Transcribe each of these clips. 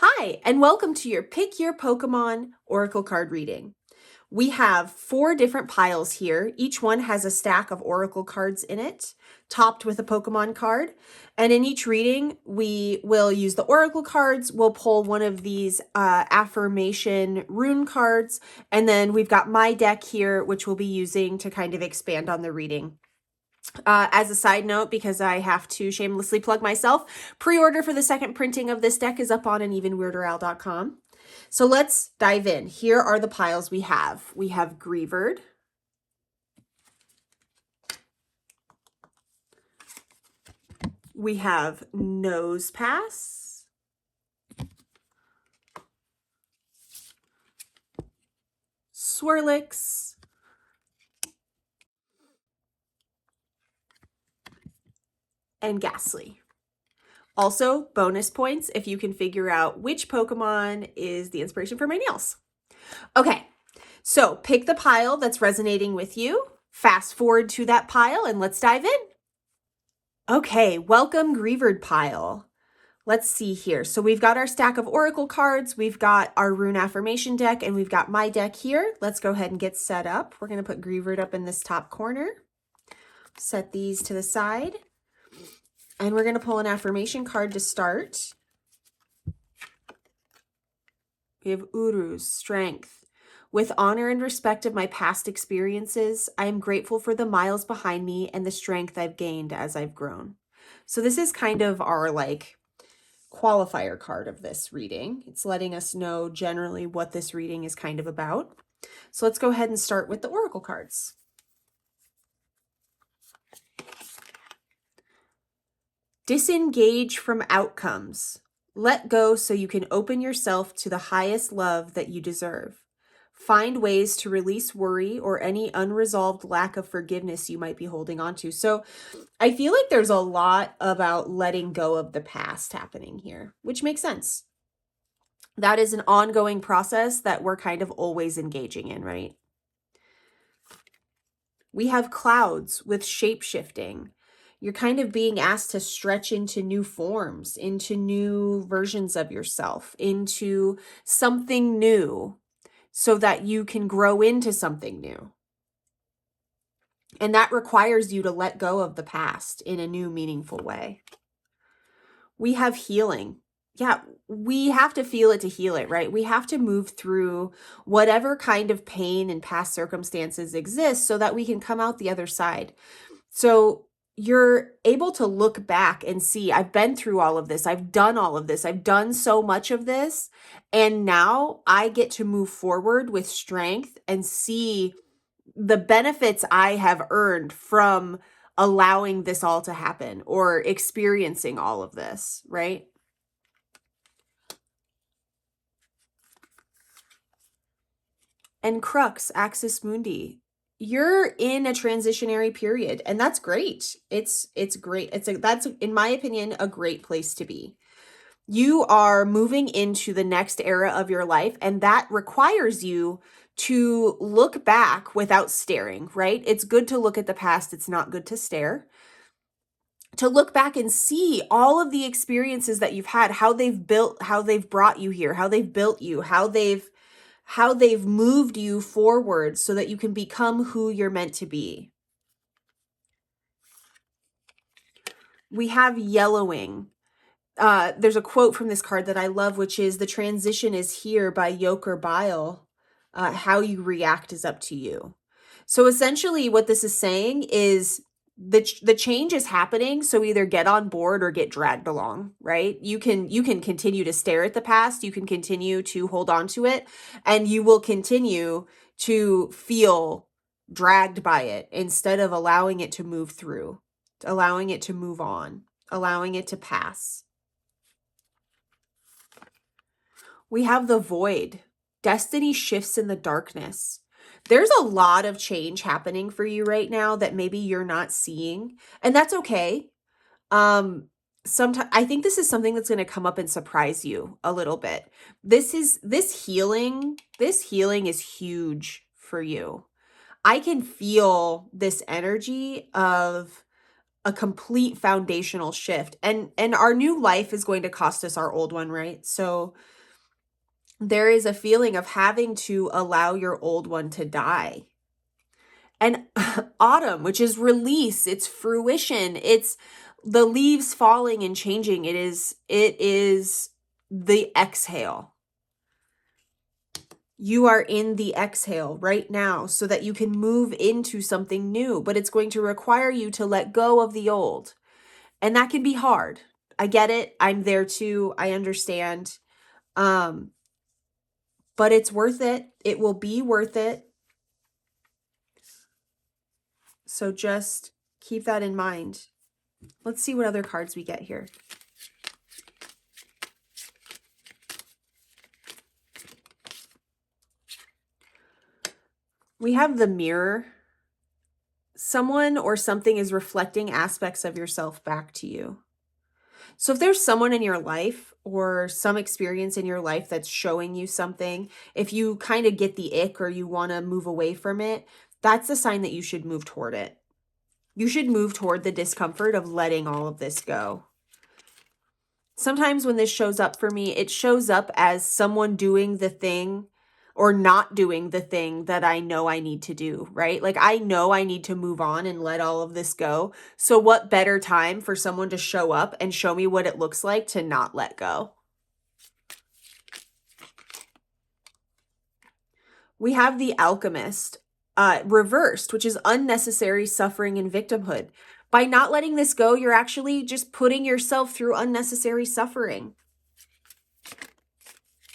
Hi, and welcome to your Pick Your Pokemon Oracle card reading. We have 4 different piles here. Each one has a stack of Oracle cards in it, topped with a Pokemon card. And in each reading, we will use the Oracle cards. We'll pull one of these affirmation rune cards. And then we've got my deck here, which we'll be using to kind of expand on the reading. As a side note, because I have to shamelessly plug myself, pre-order for the second printing of this deck is up on anevenweirderowl.com. So let's dive in. Here are the piles we have. We have Greavard. We have Nosepass. Swirlix. And Gastly. Also, bonus points if you can figure out which Pokemon is the inspiration for my nails. Okay, so pick the pile that's resonating with you, fast forward to that pile, and let's dive in. Okay, welcome Greavard pile. Let's see here. So we've got our stack of Oracle cards, we've got our Rune Affirmation deck, and we've got my deck here. Let's go ahead and get set up. We're going to put Greavard up in this top corner. Set these to the side. And we're going to pull an affirmation card to start. We have Uru's strength. With honor and respect of my past experiences, I am grateful for the miles behind me and the strength I've gained as I've grown. So this is kind of our qualifier card of this reading. It's letting us know generally what this reading is kind of about. So let's go ahead and start with the Oracle cards. Disengage from outcomes. Let go so you can open yourself to the highest love that you deserve. Find ways to release worry or any unresolved lack of forgiveness you might be holding on to. So I feel like there's a lot about letting go of the past happening here, which makes sense. That is an ongoing process that we're kind of always engaging in, right? We have clouds with shape-shifting. You're kind of being asked to stretch into new forms, into new versions of yourself, into something new so that you can grow into something new. And that requires you to let go of the past in a new, meaningful way. We have healing. Yeah, we have to feel it to heal it, right? We have to move through whatever kind of pain and past circumstances exist so that we can come out the other side. So you're able to look back and see, I've been through all of this. I've done all of this. I've done so much of this. And now I get to move forward with strength and see the benefits I have earned from allowing this all to happen or experiencing all of this, right? And Crux, Axis Mundi. You're in a transitionary period, and that's great. It's great. That's, in my opinion, a great place to be. You are moving into the next era of your life, and that requires you to look back without staring, right? It's good to look at the past. It's not good to stare. To look back and see all of the experiences that you've had, how they've brought you here, how they've built you, how they've moved you forward so that you can become who you're meant to be. We have yellowing. There's a quote from this card that I love, which is, "The transition is here by yoke or bile. How you react is up to you." So essentially what this is saying is the change is happening, so either get on board or get dragged along, right? You can continue to stare at the past, you can continue to hold on to it, and you will continue to feel dragged by it instead of allowing it to move through, allowing it to move on, allowing it to pass. We have the void. Destiny shifts in the darkness. There's a lot of change happening for you right now that maybe you're not seeing, and that's okay. Sometimes I think this is something that's going to come up and surprise you a little bit. This healing is huge for you. I can feel this energy of a complete foundational shift. And our new life is going to cost us our old one, right? So there is a feeling of having to allow your old one to die. And autumn, which is release, it's fruition, it's the leaves falling and changing. It is the exhale. You are in the exhale right now so that you can move into something new, but it's going to require you to let go of the old. And that can be hard. I get it. I'm there too. I understand. But it's worth it. It will be worth it. So just keep that in mind. Let's see what other cards we get here. We have the mirror. Someone or something is reflecting aspects of yourself back to you. So if there's someone in your life or some experience in your life that's showing you something, if you kind of get the ick or you want to move away from it, that's a sign that you should move toward it. You should move toward the discomfort of letting all of this go. Sometimes when this shows up for me, it shows up as someone doing the thing or not doing the thing that I know I need to do, right? Like I know I need to move on and let all of this go. So what better time for someone to show up and show me what it looks like to not let go? We have the Alchemist reversed, which is unnecessary suffering and victimhood. By not letting this go, you're actually just putting yourself through unnecessary suffering.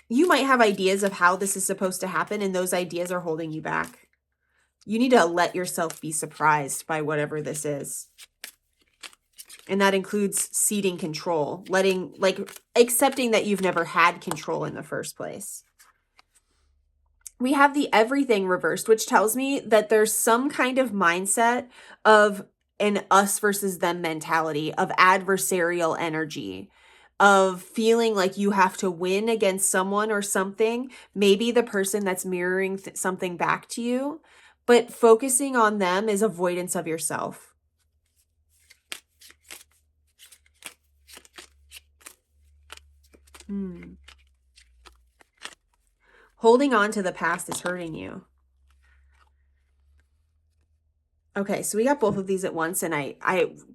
You might have ideas of how this is supposed to happen, and those ideas are holding you back. You need to let yourself be surprised by whatever this is. And that includes ceding control, accepting that you've never had control in the first place. We have the everything reversed, which tells me that there's some kind of mindset of an us versus them mentality, of adversarial energy, of feeling like you have to win against someone or something, maybe the person that's mirroring something back to you, but focusing on them is avoidance of yourself. Holding on to the past is hurting you. Okay, so we got both of these at once, and I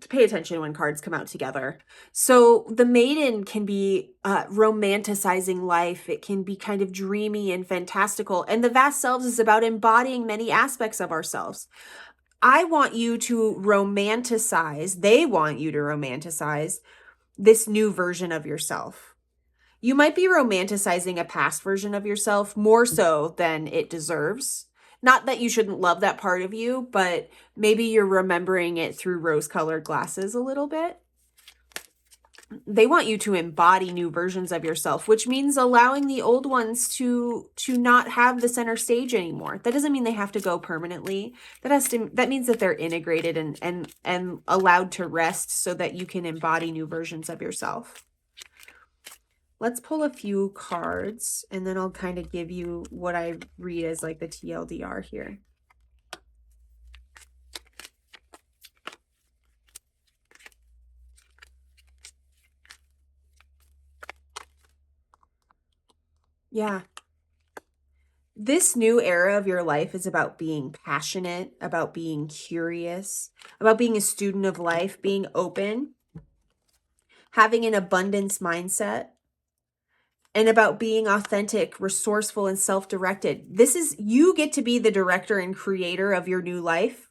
pay attention when cards come out together. So the Maiden can be romanticizing life. It can be kind of dreamy and fantastical. And the Vast Selves is about embodying many aspects of ourselves. I want you to romanticize, they want you to romanticize this new version of yourself. You might be romanticizing a past version of yourself more so than it deserves. Not that you shouldn't love that part of you, but maybe you're remembering it through rose-colored glasses a little bit. They want you to embody new versions of yourself, which means allowing the old ones to not have the center stage anymore. That doesn't mean they have to go permanently. That means that they're integrated and allowed to rest so that you can embody new versions of yourself. Let's pull a few cards, and then I'll kind of give you what I read as like the TLDR here. Yeah. This new era of your life is about being passionate, about being curious, about being a student of life, being open, having an abundance mindset, and about being authentic, resourceful, and self-directed. You get to be the director and creator of your new life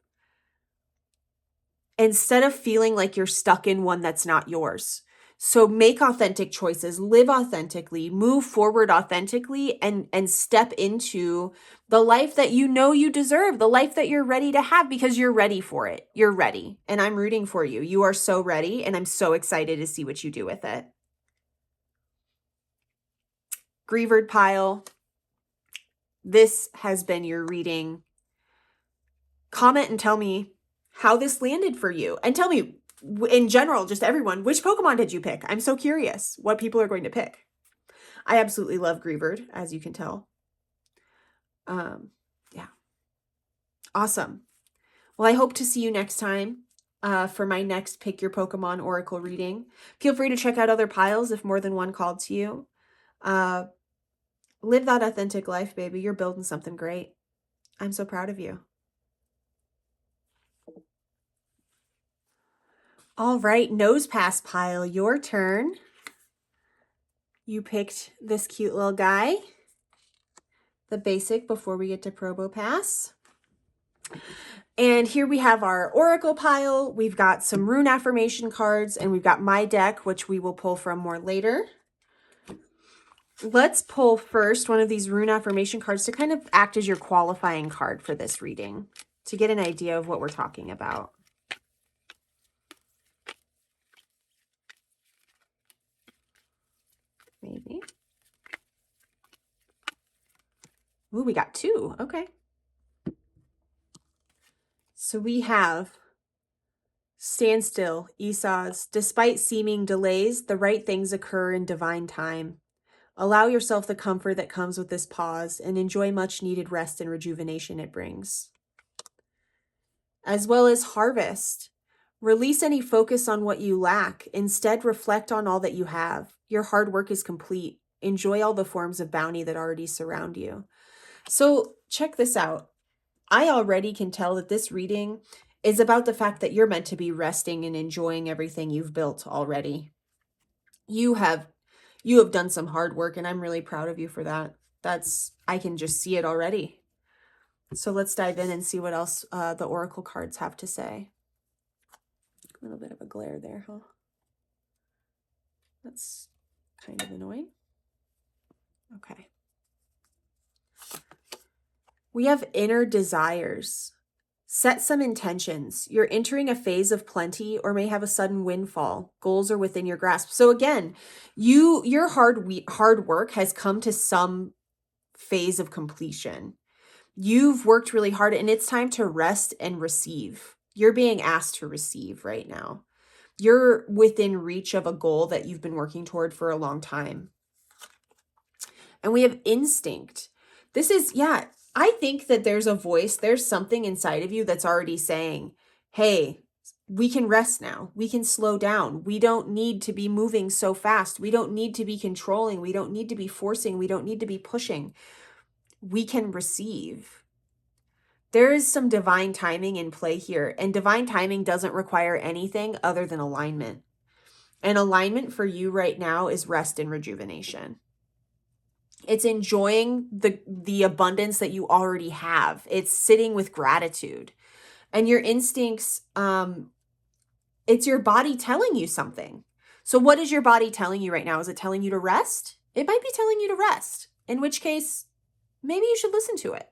instead of feeling like you're stuck in one that's not yours. So make authentic choices, live authentically, move forward authentically, and step into the life that you know you deserve, the life that you're ready to have because you're ready for it. You're ready. And I'm rooting for you. You are so ready, and I'm so excited to see what you do with it. Greavard pile, this has been your reading. Comment and tell me how this landed for you. And tell me, in general, just everyone, which Pokemon did you pick? I'm so curious what people are going to pick. I absolutely love Greavard, as you can tell. Yeah. Awesome. Well, I hope to see you next time. for my next Pick Your Pokemon Oracle reading. Feel free to check out other piles if more than one called to you. Live that authentic life, baby. You're building something great. I'm so proud of you. All right, Nosepass pile, your turn. You picked this cute little guy, the basic, before we get to Probopass. And here we have our Oracle pile. We've got some rune affirmation cards, and we've got my deck, which we will pull from more later. Let's pull first one of these rune affirmation cards to kind of act as your qualifying card for this reading, to get an idea of what we're talking about. Maybe. Ooh, we got two. Okay. So we have stand still, Esau's. Despite seeming delays, the right things occur in divine time. Allow yourself the comfort that comes with this pause and enjoy much needed rest and rejuvenation it brings. As well as harvest. Release any focus on what you lack. Instead, reflect on all that you have. Your hard work is complete. Enjoy all the forms of bounty that already surround you. So check this out. I already can tell that this reading is about the fact that you're meant to be resting and enjoying everything you've built already. You have done some hard work, and I'm really proud of you for that. I can just see it already. So let's dive in and see what else the Oracle cards have to say. A little bit of a glare there, huh? That's kind of annoying. Okay. We have inner desires. Set some intentions. You're entering a phase of plenty or may have a sudden windfall. Goals are within your grasp. So again, your hard work has come to some phase of completion. You've worked really hard, and it's time to rest and receive. You're being asked to receive right now. You're within reach of a goal that you've been working toward for a long time. And we have instinct. This is, yeah, I think that there's a voice, there's something inside of you that's already saying, hey, we can rest now. We can slow down. We don't need to be moving so fast. We don't need to be controlling. We don't need to be forcing. We don't need to be pushing. We can receive. There is some divine timing in play here, and divine timing doesn't require anything other than alignment. And alignment for you right now is rest and rejuvenation. It's enjoying the abundance that you already have. It's sitting with gratitude. And your instincts, it's your body telling you something. So what is your body telling you right now? Is it telling you to rest? It might be telling you to rest, in which case, maybe you should listen to it.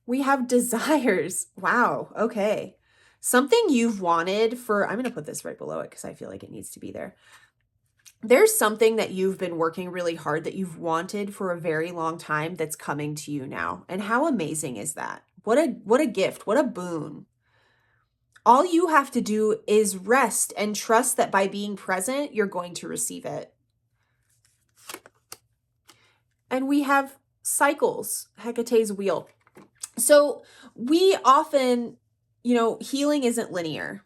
We have desires. Wow. Okay. Something you've wanted for, I'm going to put this right below it because I feel like it needs to be there. There's something that you've been working really hard that you've wanted for a very long time that's coming to you now. And how amazing is that? What a gift, what a boon. All you have to do is rest and trust that by being present, you're going to receive it. And we have cycles, Hecate's wheel. So we often, healing isn't linear.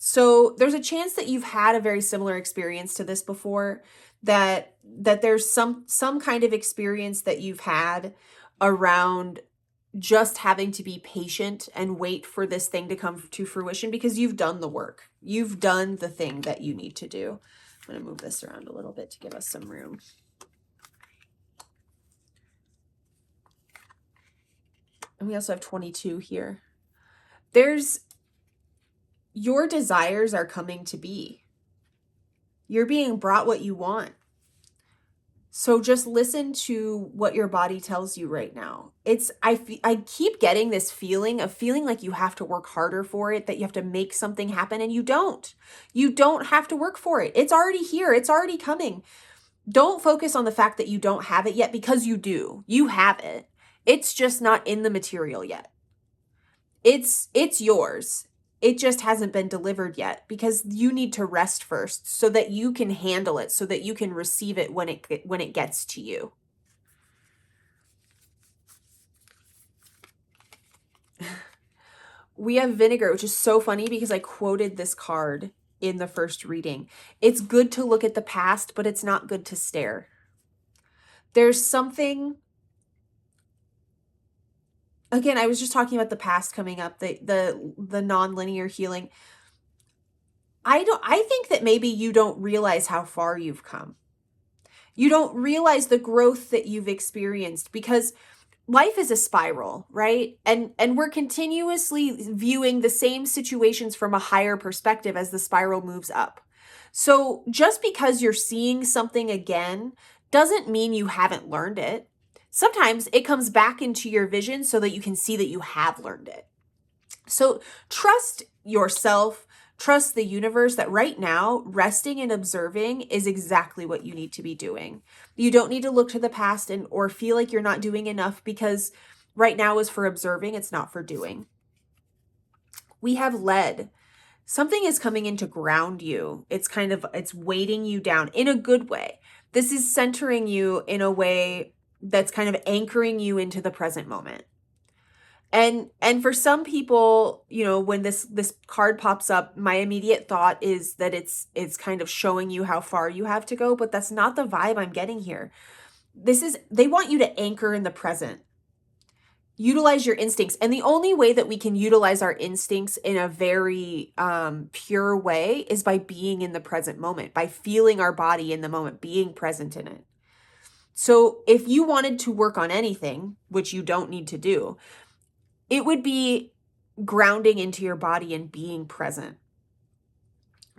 So there's a chance that you've had a very similar experience to this before, that there's some kind of experience that you've had around just having to be patient and wait for this thing to come to fruition because you've done the work. You've done the thing that you need to do. I'm going to move this around a little bit to give us some room. And we also have 22 here. Your desires are coming to be. You're being brought what you want. So just listen to what your body tells you right now. I keep getting this feeling of feeling like you have to work harder for it, that you have to make something happen, and you don't. You don't have to work for it. It's already here. It's already coming. Don't focus on the fact that you don't have it yet, because you do. You have it. It's just not in the material yet. It's yours. It just hasn't been delivered yet because you need to rest first so that you can handle it, so that you can receive it when it gets to you. we have vinegar, which is so funny because I quoted this card in the first reading. It's good to look at the past, but it's not good to stare. There's something, again, I was just talking about the past coming up, the non-linear healing. I think that maybe you don't realize how far you've come. You don't realize the growth that you've experienced because life is a spiral, right? And we're continuously viewing the same situations from a higher perspective as the spiral moves up. So just because you're seeing something again doesn't mean you haven't learned it. Sometimes it comes back into your vision so that you can see that you have learned it. So trust yourself, trust the universe that right now, resting and observing is exactly what you need to be doing. You don't need to look to the past or feel like you're not doing enough because right now is for observing, it's not for doing. We have lead. Something is coming in to ground you. It's weighting you down in a good way. This is centering you in a way that's kind of anchoring you into the present moment. And for some people, you know, when this card pops up, my immediate thought is that it's kind of showing you how far you have to go, but that's not the vibe I'm getting here. They want you to anchor in the present. Utilize your instincts. And the only way that we can utilize our instincts in a very pure way is by being in the present moment, by feeling our body in the moment, being present in it. So if you wanted to work on anything, which you don't need to do, it would be grounding into your body and being present.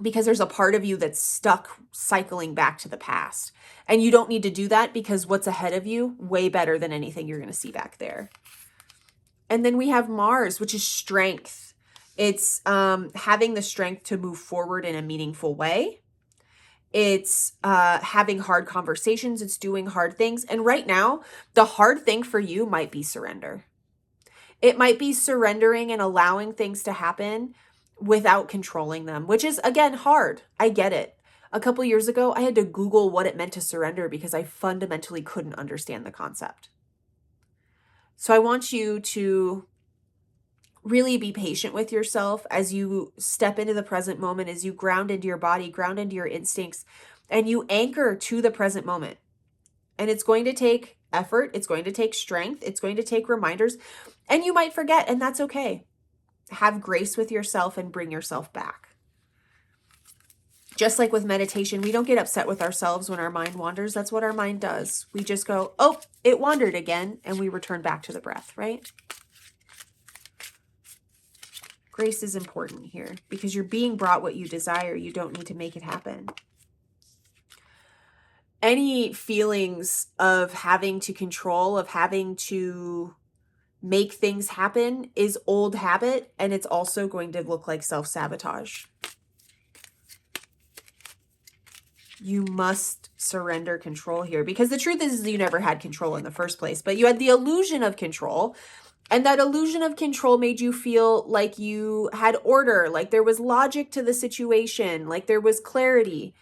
Because there's a part of you that's stuck cycling back to the past. And you don't need to do that because what's ahead of you, way better than anything you're going to see back there. And then we have Mars, which is strength. It's having the strength to move forward in a meaningful way. It's having hard conversations. It's doing hard things. And right now, the hard thing for you might be surrender. It might be surrendering and allowing things to happen without controlling them, which is, again, hard. I get it. A couple years ago, I had to Google what it meant to surrender because I fundamentally couldn't understand the concept. So I want you to really be patient with yourself as you step into the present moment, as you ground into your body, ground into your instincts, and you anchor to the present moment. And it's going to take effort. It's going to take strength. It's going to take reminders. And you might forget, and that's okay. Have grace with yourself and bring yourself back. Just like with meditation, we don't get upset with ourselves when our mind wanders. That's what our mind does. We just go, oh, it wandered again, and we return back to the breath, right? Grace is important here because you're being brought what you desire. You don't need to make it happen. Any feelings of having to control, of having to make things happen is old habit, and it's also going to look like self-sabotage. You must surrender control here because the truth is you never had control in the first place, but you had the illusion of control, and that illusion of control made you feel like you had order, like there was logic to the situation, like there was clarity.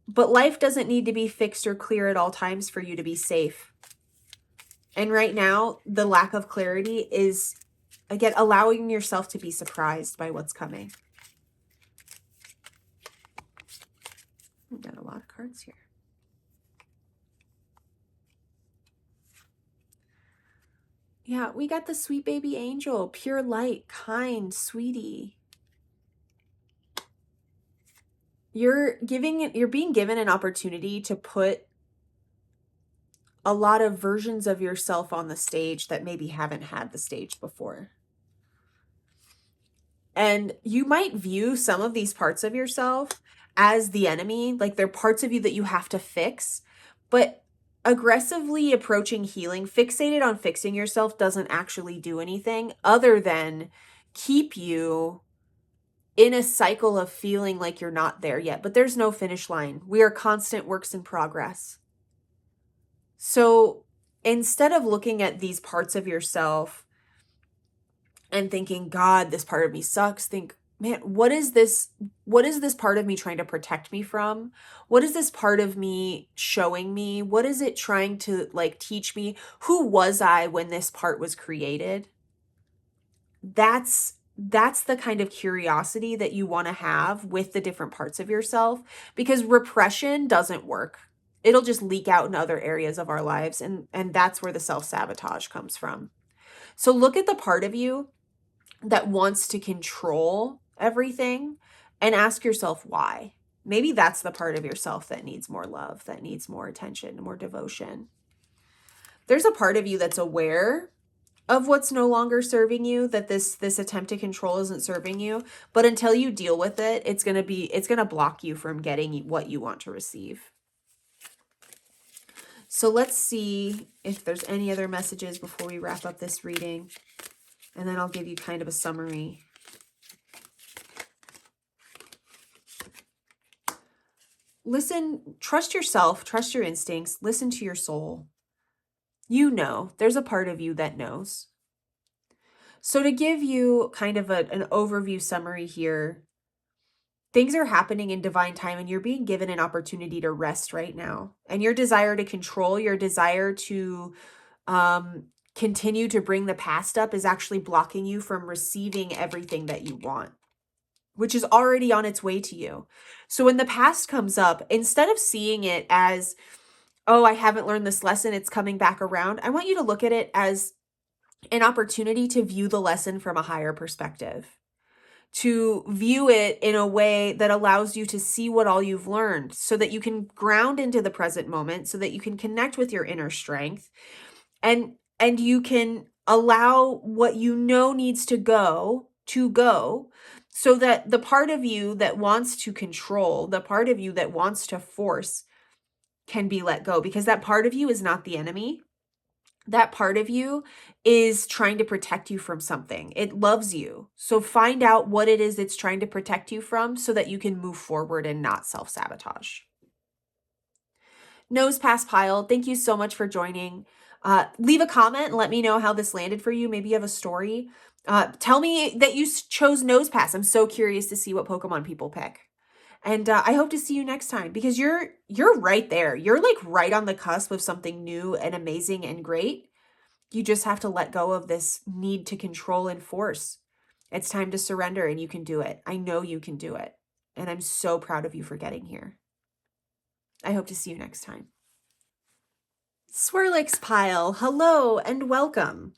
But life doesn't need to be fixed or clear at all times for you to be safe. And right now, the lack of clarity is, again, allowing yourself to be surprised by what's coming. We've got a lot of cards here. Yeah, we got the sweet baby angel, pure light, kind, sweetie. You're being given an opportunity to put a lot of versions of yourself on the stage that maybe haven't had the stage before. And you might view some of these parts of yourself as the enemy, like they're parts of you that you have to fix, but aggressively approaching healing, fixated on fixing yourself, doesn't actually do anything other than keep you in a cycle of feeling like you're not there yet. But there's no finish line. We are constant works in progress. So instead of looking at these parts of yourself and thinking, God, this part of me sucks, think, man, what is this part of me trying to protect me from? What is this part of me showing me? What is it trying to teach me? Who was I when this part was created? That's that's the kind of curiosity that you want to have with the different parts of yourself, because repression doesn't work. It'll just leak out in other areas of our lives. And that's where the self-sabotage comes from. So look at the part of you that wants to control everything and ask yourself why. Maybe that's the part of yourself that needs more love, that needs more attention, more devotion. There's a part of you that's aware of what's no longer serving you, that this attempt to control isn't serving you, but until you deal with it, it's going to block you from getting what you want to receive. So let's see if there's any other messages before we wrap up this reading, and then I'll give you kind of a summary. Listen, trust yourself, trust your instincts, listen to your soul. You know, there's a part of you that knows. So to give you kind of an overview summary here, things are happening in divine time and you're being given an opportunity to rest right now. And your desire to control, your desire to continue to bring the past up is actually blocking you from receiving everything that you want, which is already on its way to you. So when the past comes up, instead of seeing it as, oh, I haven't learned this lesson, it's coming back around, I want you to look at it as an opportunity to view the lesson from a higher perspective, to view it in a way that allows you to see what all you've learned so that you can ground into the present moment, so that you can connect with your inner strength, and you can allow what you know needs to go, so that the part of you that wants to control, the part of you that wants to force, can be let go, because that part of you is not the enemy. That part of you is trying to protect you from something. It loves you. So find out what it is it's trying to protect you from so that you can move forward and not self-sabotage. Nosepass pile, thank you so much for joining. Leave a comment and let me know how this landed for you. Maybe you have a story. Tell me that you chose Nosepass. I'm so curious to see what Pokemon people pick. And I hope to see you next time, because you're right there. You're like right on the cusp of something new and amazing and great. You just have to let go of this need to control and force. It's time to surrender, and you can do it. I know you can do it. And I'm so proud of you for getting here. I hope to see you next time. Swirlix pile, hello and welcome.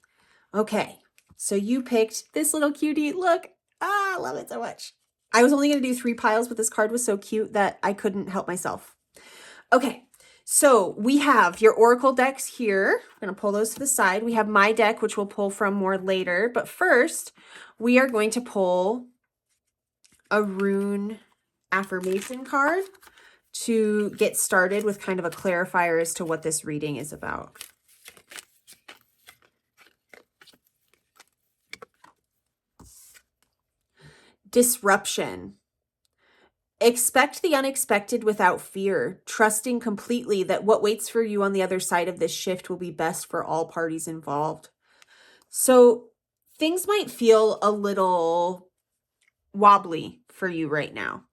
Okay, so you picked this little cutie. Look, I love it so much. I was only going to do 3 piles, but this card was so cute that I couldn't help myself. Okay, so we have your oracle decks here. I'm going to pull those to the side. We have my deck, which we'll pull from more later. But first, we are going to pull a rune affirmation card to get started with kind of a clarifier as to what this reading is about. Disruption. Expect the unexpected without fear, trusting completely that what waits for you on the other side of this shift will be best for all parties involved. So things might feel a little wobbly for you right now.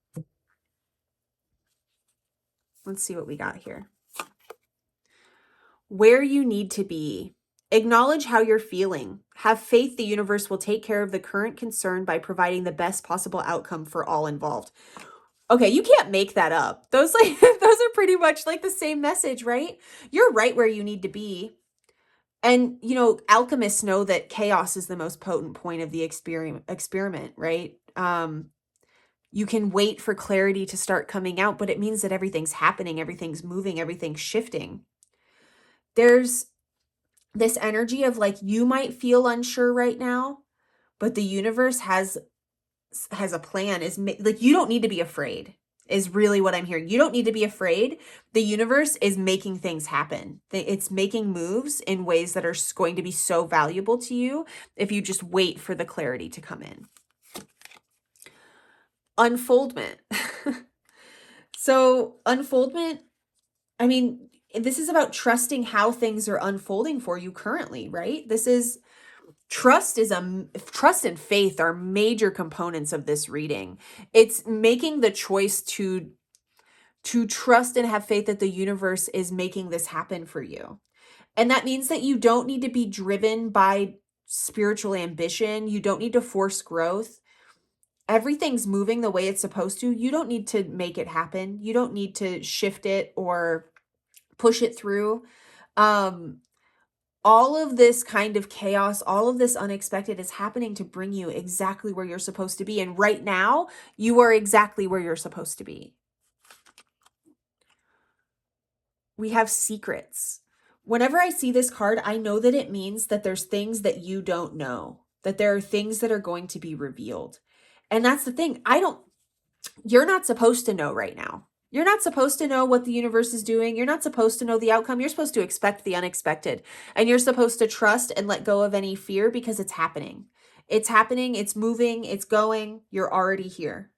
Let's see what we got here. Where you need to be. Acknowledge how you're feeling. Have faith the universe will take care of the current concern by providing the best possible outcome for all involved. Okay, you can't make that up. Those are pretty much like the same message, right? You're right where you need to be. And, you know, alchemists know that chaos is the most potent point of the experiment, right? You can wait for clarity to start coming out, but it means that everything's happening, everything's moving, everything's shifting. There's this energy of like, you might feel unsure right now, but the universe has a plan. Like, you don't need to be afraid is really what I'm hearing. You don't need to be afraid. The universe is making things happen. It's making moves in ways that are going to be so valuable to you if you just wait for the clarity to come in. Unfoldment. So unfoldment, I mean, this is about trusting how things are unfolding for you currently, right? This is trust and faith are major components of this reading. It's making the choice to trust and have faith that the universe is making this happen for you. And that means that you don't need to be driven by spiritual ambition. You don't need to force growth. Everything's moving the way it's supposed to. You don't need to make it happen. You don't need to shift it or push it through. All of this kind of chaos, all of this unexpected is happening to bring you exactly where you're supposed to be. And right now, you are exactly where you're supposed to be. We have secrets. Whenever I see this card, I know that it means that there's things that you don't know, that there are things that are going to be revealed. And that's the thing. You're not supposed to know right now. You're not supposed to know what the universe is doing. You're not supposed to know the outcome. You're supposed to expect the unexpected. And you're supposed to trust and let go of any fear because it's happening. It's happening. It's moving. It's going. You're already here.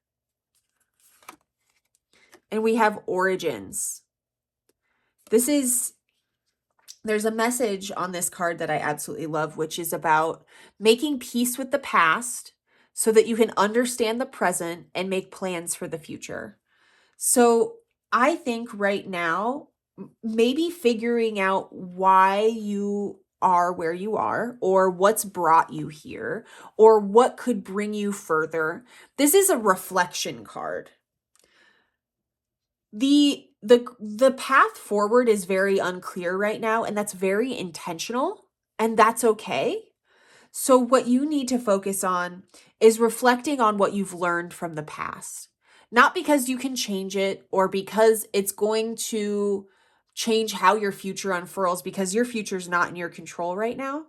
And we have origins. There's a message on this card that I absolutely love, which is about making peace with the past so that you can understand the present and make plans for the future. So I think right now, maybe figuring out why you are where you are, or what's brought you here, or what could bring you further. This is a reflection card. The path forward is very unclear right now, and that's very intentional, and that's okay. So what you need to focus on is reflecting on what you've learned from the past. Not because you can change it or because it's going to change how your future unfurls, because your future's not in your control right now,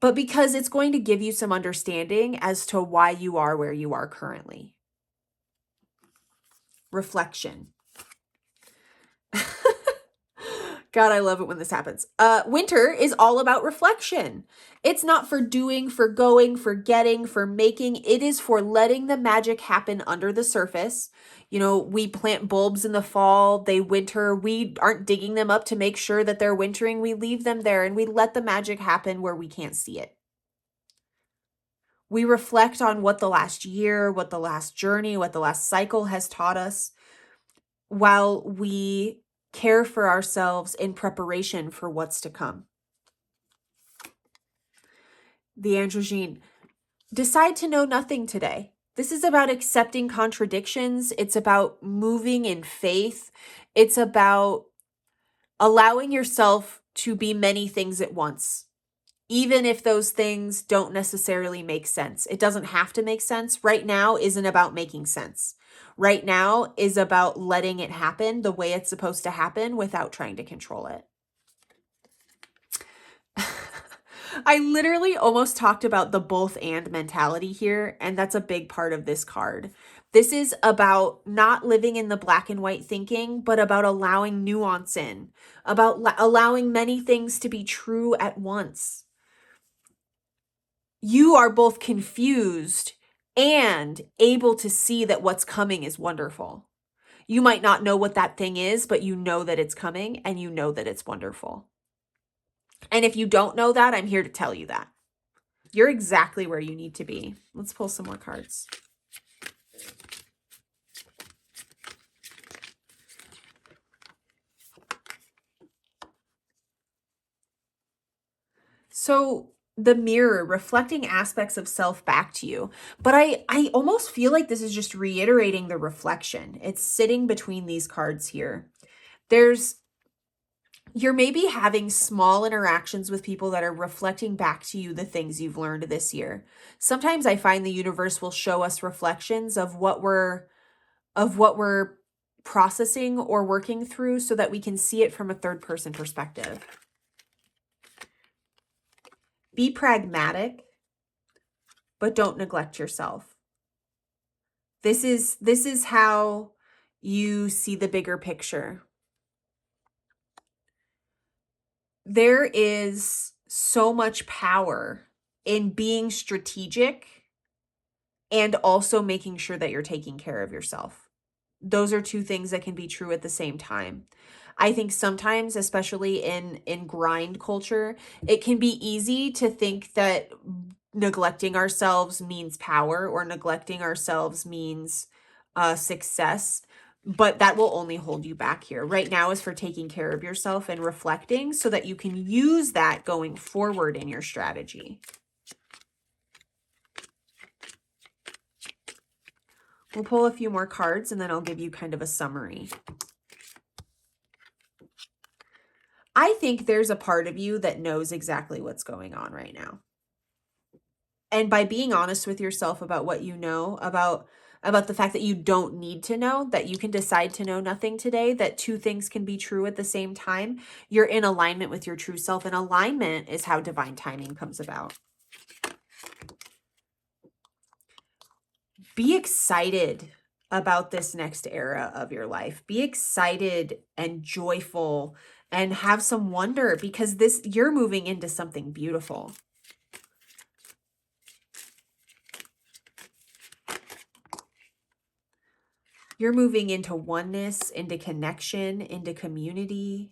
but because it's going to give you some understanding as to why you are where you are currently. Reflection. God, I love it when this happens. Winter is all about reflection. It's not for doing, for going, for getting, for making. It is for letting the magic happen under the surface. You know, we plant bulbs in the fall, they winter. We aren't digging them up to make sure that they're wintering. We leave them there and we let the magic happen where we can't see it. We reflect on what the last year, what the last journey, what the last cycle has taught us, while we care for ourselves in preparation for what's to come. The androgyne. Decide to know nothing today. This is about accepting contradictions. It's about moving in faith. It's about allowing yourself to be many things at once, even if those things don't necessarily make sense. It doesn't have to make sense. Right now isn't about making sense. Right now is about letting it happen the way it's supposed to happen without trying to control it. I literally almost talked about the both and mentality here, and that's a big part of this card. This is about not living in the black and white thinking, but about allowing nuance in, about allowing many things to be true at once. You are both confused and able to see that what's coming is wonderful. You might not know what that thing is, but you know that it's coming and you know that it's wonderful. And if you don't know that, I'm here to tell you that. You're exactly where you need to be. Let's pull some more cards. So the mirror, reflecting aspects of self back to you. But I almost feel like this is just reiterating the reflection. It's sitting between these cards here. You're maybe having small interactions with people that are reflecting back to you the things you've learned this year. Sometimes I find the universe will show us reflections of what we're processing or working through so that we can see it from a third person perspective. Be pragmatic, but don't neglect yourself. This is how you see the bigger picture. There is so much power in being strategic and also making sure that you're taking care of yourself. Those are two things that can be true at the same time. I think sometimes, especially in grind culture, it can be easy to think that neglecting ourselves means power or neglecting ourselves means success. but that will only hold you back here. Right now is for taking care of yourself and reflecting so that you can use that going forward in your strategy. We'll pull a few more cards and then I'll give you kind of a summary. I think there's a part of you that knows exactly what's going on right now. And by being honest with yourself about what you know, about the fact that you don't need to know, that you can decide to know nothing today, that two things can be true at the same time, you're in alignment with your true self. And alignment is how divine timing comes about. Be excited about this next era of your life. Be excited and joyful and have some wonder, because you're moving into something beautiful. You're moving into oneness, into connection, into community.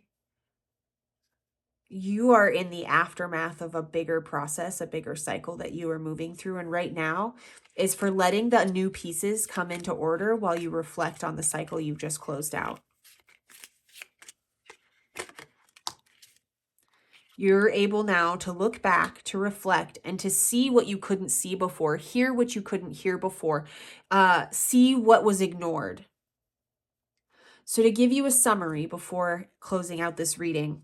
You are in the aftermath of a bigger process, a bigger cycle that you are moving through. And right now is for letting the new pieces come into order while you reflect on the cycle you've just closed out. You're able now to look back, to reflect, and to see what you couldn't see before, hear what you couldn't hear before, see what was ignored. So to give you a summary before closing out this reading,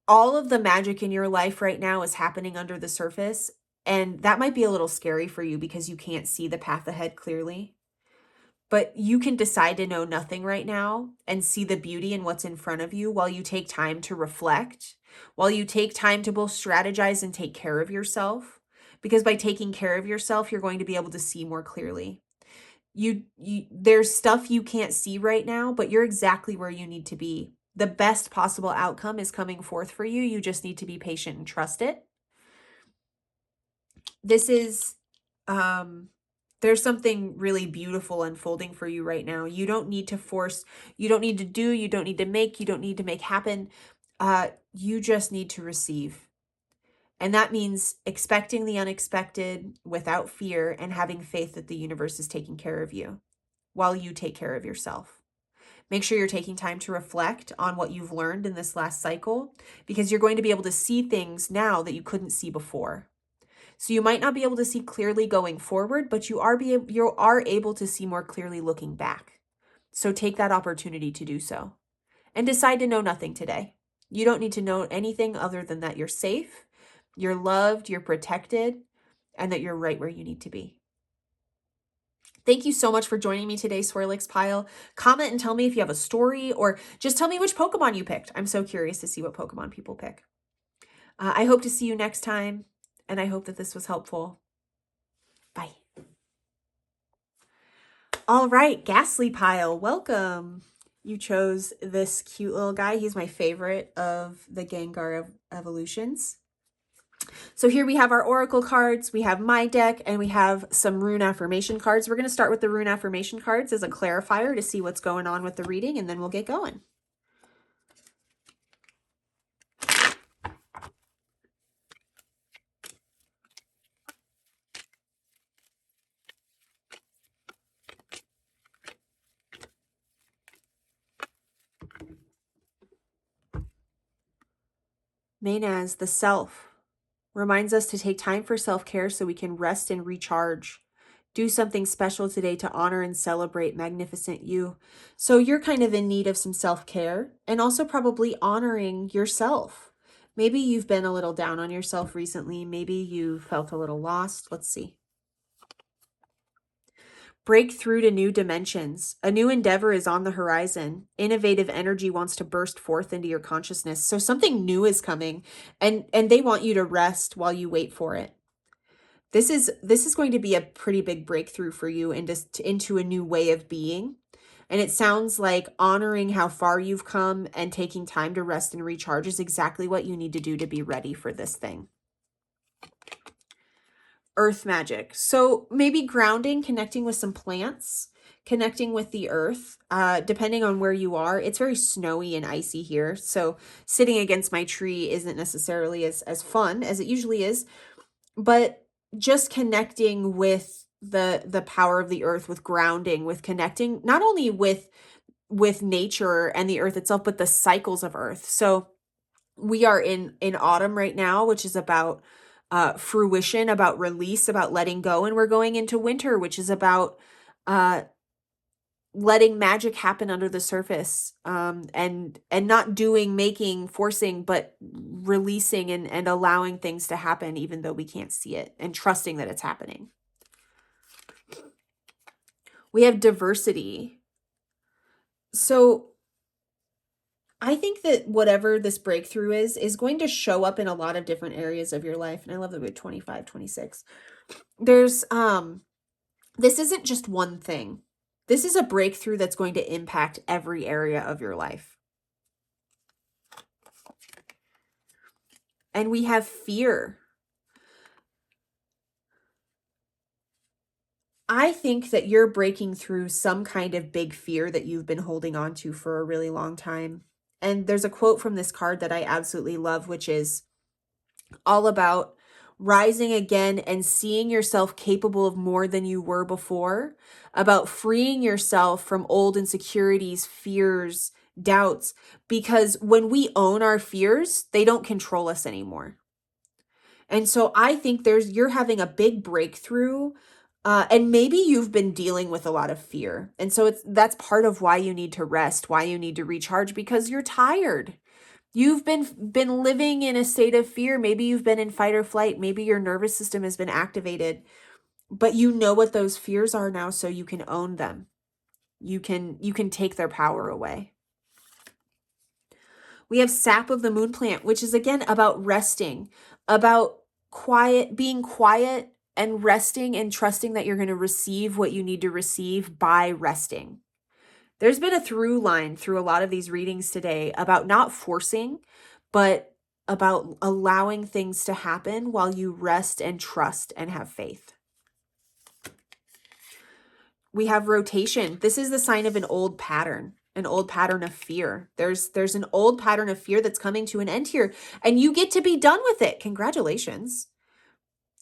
all of the magic in your life right now is happening under the surface, and that might be a little scary for you because you can't see the path ahead clearly. But you can decide to know nothing right now and see the beauty in what's in front of you while you take time to reflect, while you take time to both strategize and take care of yourself. Because by taking care of yourself, you're going to be able to see more clearly. There's stuff you can't see right now, but you're exactly where you need to be. The best possible outcome is coming forth for you. You just need to be patient and trust it. This is, there's something really beautiful unfolding for you right now. You don't need to force, you don't need to do, you don't need to make, you don't need to make happen. You just need to receive. And that means expecting the unexpected without fear and having faith that the universe is taking care of you while you take care of yourself. Make sure you're taking time to reflect on what you've learned in this last cycle, because you're going to be able to see things now that you couldn't see before. So you might not be able to see clearly going forward, but you are able to see more clearly looking back. So take that opportunity to do so and decide to know nothing today. You don't need to know anything other than that you're safe, you're loved, you're protected, and that you're right where you need to be. Thank you so much for joining me today, Swirlix Pile. Comment and tell me if you have a story, or just tell me which Pokemon you picked. I'm so curious to see what Pokemon people pick. I hope to see you next time, and I hope that this was helpful. Bye. All right, Gastly Pile, welcome. You chose this cute little guy. He's my favorite of the Gengar evolutions. So here we have our Oracle cards, we have my deck, and we have some rune affirmation cards. We're going to start with the rune affirmation cards as a clarifier to see what's going on with the reading, and then we'll get going. Maynaz, the self, reminds us to take time for self-care so we can rest and recharge. Do something special today to honor and celebrate magnificent you. So you're kind of in need of some self-care and also probably honoring yourself. Maybe you've been a little down on yourself recently. Maybe you felt a little lost. Let's see. Break through to new dimensions. A new endeavor is on the horizon. Innovative energy wants to burst forth into your consciousness. So something new is coming, and they want you to rest while you wait for it. This is going to be a pretty big breakthrough for you into a new way of being. And it sounds like honoring how far you've come and taking time to rest and recharge is exactly what you need to do to be ready for this thing. Earth magic. So maybe grounding, connecting with some plants, connecting with the earth, depending on where you are. It's very snowy and icy here. So sitting against my tree isn't necessarily as fun as it usually is, but just connecting with the power of the earth, with grounding, with connecting, not only with nature and the earth itself, but the cycles of earth. So we are in autumn right now, which is about fruition, about release, about letting go. And we're going into winter, which is about uh, letting magic happen under the surface, and not doing, making, forcing, but releasing and allowing things to happen, even though we can't see it, and trusting that it's happening. We have diversity. So I think that whatever this breakthrough is going to show up in a lot of different areas of your life. And I love that we're 25, 26. There's, this isn't just one thing. This is a breakthrough that's going to impact every area of your life. And we have fear. I think that you're breaking through some kind of big fear that you've been holding on to for a really long time. And there's a quote from this card that I absolutely love, which is all about rising again and seeing yourself capable of more than you were before, about freeing yourself from old insecurities, fears, doubts, because when we own our fears, they don't control us anymore. And so I think you're having a big breakthrough, and maybe you've been dealing with a lot of fear. And so that's part of why you need to rest, why you need to recharge, because you're tired. You've been living in a state of fear. Maybe you've been in fight or flight. Maybe your nervous system has been activated, but you know what those fears are now, so you can own them. You can take their power away. We have sap of the moon plant, which is again about resting, about being quiet and resting and trusting that you're going to receive what you need to receive by resting. There's been a through line through a lot of these readings today about not forcing, but about allowing things to happen while you rest and trust and have faith. We have rotation. This is the sign of an old pattern of fear. There's an old pattern of fear that's coming to an end here, and you get to be done with it. Congratulations.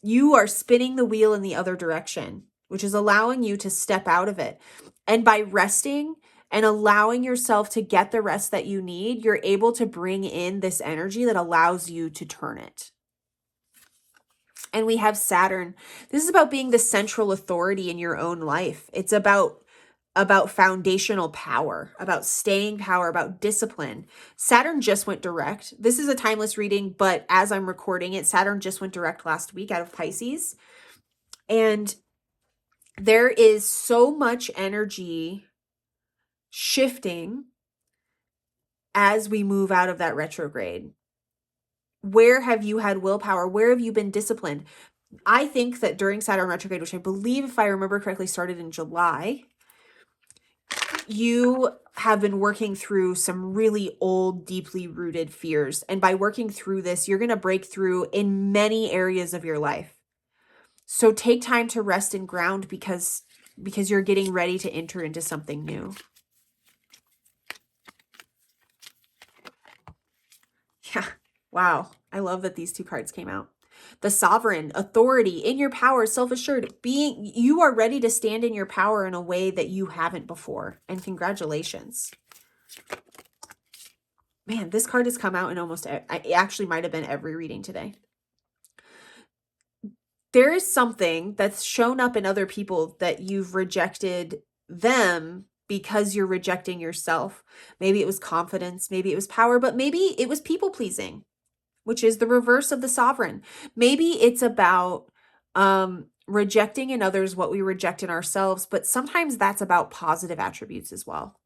You are spinning the wheel in the other direction, which is allowing you to step out of it. And by resting and allowing yourself to get the rest that you need, you're able to bring in this energy that allows you to turn it. And we have Saturn. This is about being the central authority in your own life. It's about foundational power, about staying power, about discipline. Saturn just went direct. This is a timeless reading, but as I'm recording it, Saturn just went direct last week out of Pisces. And there is so much energy shifting as we move out of that retrograde. Where have you had willpower? Where have you been disciplined? I think that during Saturn retrograde, which I believe, if I remember correctly, started in July, you have been working through some really old, deeply rooted fears. And by working through this, you're going to break through in many areas of your life. So take time to rest and ground because you're getting ready to enter into something new. Yeah. Wow. I love that these two cards came out. The Sovereign, authority, in your power, self-assured, you are ready to stand in your power in a way that you haven't before. And congratulations. Man, this card has come out in it actually might have been every reading today. There is something that's shown up in other people that you've rejected them because you're rejecting yourself. Maybe it was confidence, maybe it was power, but maybe it was people pleasing, which is the reverse of the Sovereign. Maybe it's about rejecting in others what we reject in ourselves, but sometimes that's about positive attributes as well.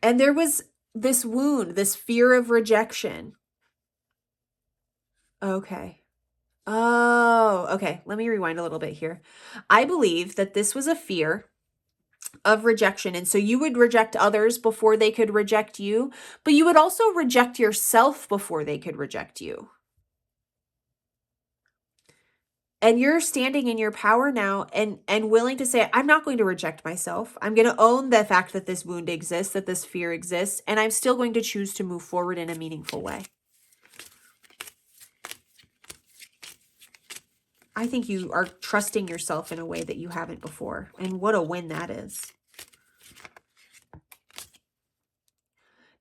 And there was this wound, this fear of rejection. Okay. Oh, okay. Let me rewind a little bit here. I believe that this was a fear of rejection. And so you would reject others before they could reject you, but you would also reject yourself before they could reject you. And you're standing in your power now and willing to say, I'm not going to reject myself. I'm going to own the fact that this wound exists, that this fear exists, and I'm still going to choose to move forward in a meaningful way. I think you are trusting yourself in a way that you haven't before. And what a win that is.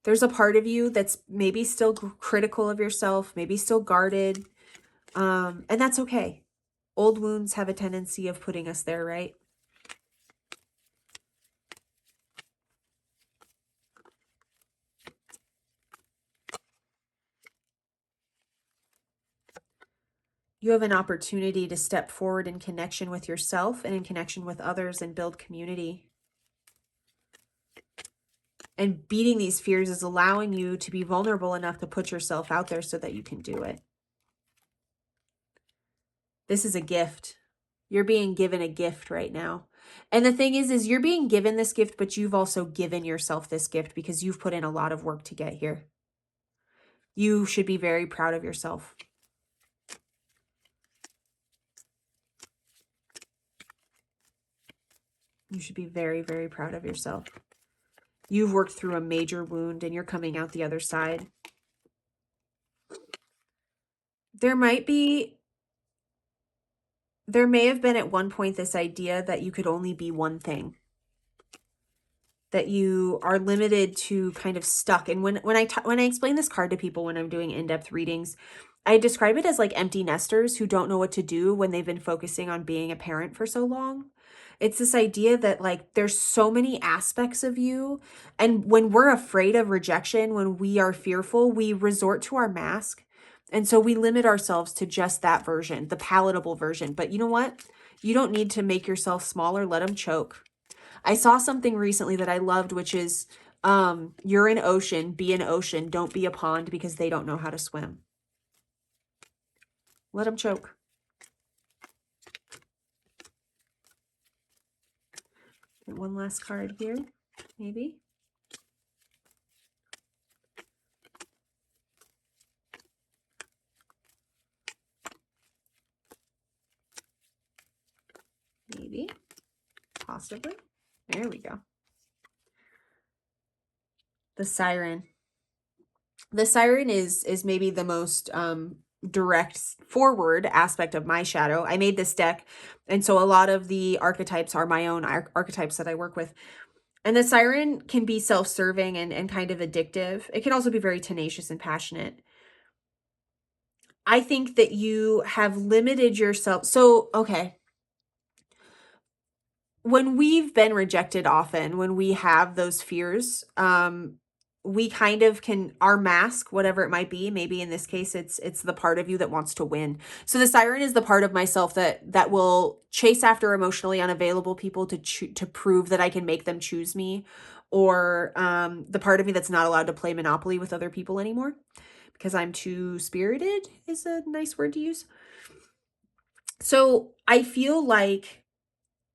There's a part of you that's maybe still critical of yourself, maybe still guarded. And that's okay. Old wounds have a tendency of putting us there, right? You have an opportunity to step forward in connection with yourself and in connection with others and build community. And beating these fears is allowing you to be vulnerable enough to put yourself out there so that you can do it. This is a gift. You're being given a gift right now. And the thing is you're being given this gift, but you've also given yourself this gift because you've put in a lot of work to get here. You should be very proud of yourself. You should be very, very proud of yourself. You've worked through a major wound and you're coming out the other side. There may have been at one point this idea that you could only be one thing, that you are limited to kind of stuck. And when I explain this card to people when I'm doing in-depth readings, I describe it as like empty nesters who don't know what to do when they've been focusing on being a parent for so long. It's this idea that like there's so many aspects of you. And when we're afraid of rejection, when we are fearful, we resort to our mask. And so we limit ourselves to just that version, the palatable version. But you know what? You don't need to make yourself smaller. Let them choke. I saw something recently that I loved, which is you're an ocean, be an ocean. Don't be a pond because they don't know how to swim. Let them choke. Get one last card here, maybe. Maybe, possibly. There we go. The Siren. The Siren is maybe the most direct forward aspect of my shadow. I made this deck, and so a lot of the archetypes are my own archetypes that I work with. And the Siren can be self-serving and kind of addictive. It can also be very tenacious and passionate. I think that you have limited yourself. So, okay. When we've been rejected often, when we have those fears, we kind of can, our mask, whatever it might be, maybe in this case, it's the part of you that wants to win. So the Siren is the part of myself that will chase after emotionally unavailable people to prove that I can make them choose me, or the part of me that's not allowed to play Monopoly with other people anymore because I'm too spirited is a nice word to use. So I feel like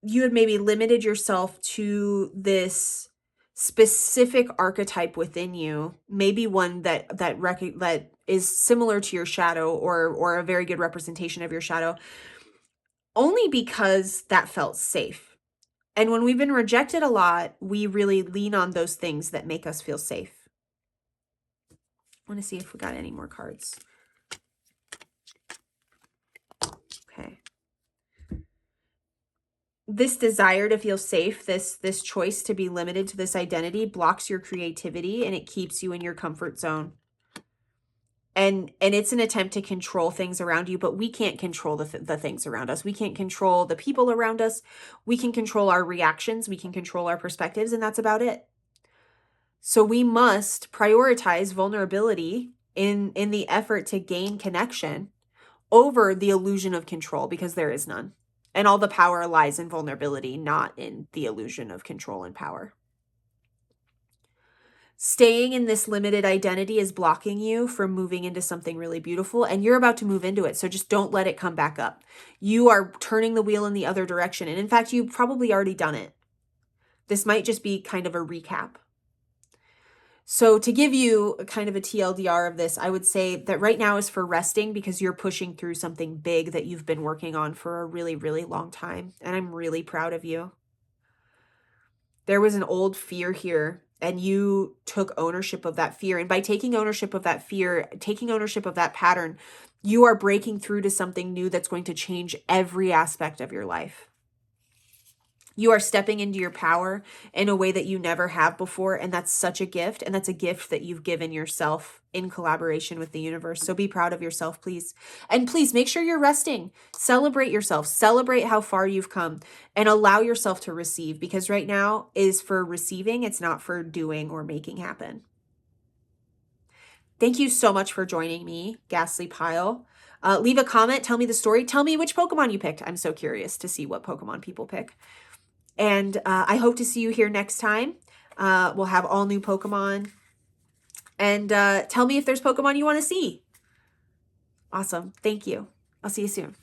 you had maybe limited yourself to this specific archetype within you, maybe one that is similar to your shadow or a very good representation of your shadow, only because that felt safe. And when we've been rejected a lot, we really lean on those things that make us feel safe. I want to see if we got any more cards. Okay. This desire to feel safe, this choice to be limited to this identity blocks your creativity and it keeps you in your comfort zone. And it's an attempt to control things around you, but we can't control the things around us. We can't control the people around us. We can control our reactions. We can control our perspectives, and that's about it. So we must prioritize vulnerability in the effort to gain connection over the illusion of control, because there is none. And all the power lies in vulnerability, not in the illusion of control and power. Staying in this limited identity is blocking you from moving into something really beautiful, and you're about to move into it. So just don't let it come back up. You are turning the wheel in the other direction. And in fact, you've probably already done it. This might just be kind of a recap. So to give you a kind of a TLDR of this, I would say that right now is for resting because you're pushing through something big that you've been working on for a really, really long time. And I'm really proud of you. There was an old fear here, and you took ownership of that fear. And by taking ownership of that fear, taking ownership of that pattern, You are breaking through to something new that's going to change every aspect of your life. You are stepping into your power in a way that you never have before. And that's such a gift. And that's a gift that you've given yourself in collaboration with the universe. So be proud of yourself, please. And please make sure you're resting. Celebrate yourself. Celebrate how far you've come and allow yourself to receive, because right now is for receiving. It's not for doing or making happen. Thank you so much for joining me, Gastly Pile. Leave a comment. Tell me the story. Tell me which Pokemon you picked. I'm so curious to see what Pokemon people pick. And I hope to see you here next time. We'll have all new Pokemon. And tell me if there's Pokemon you want to see. Awesome. Thank you. I'll see you soon.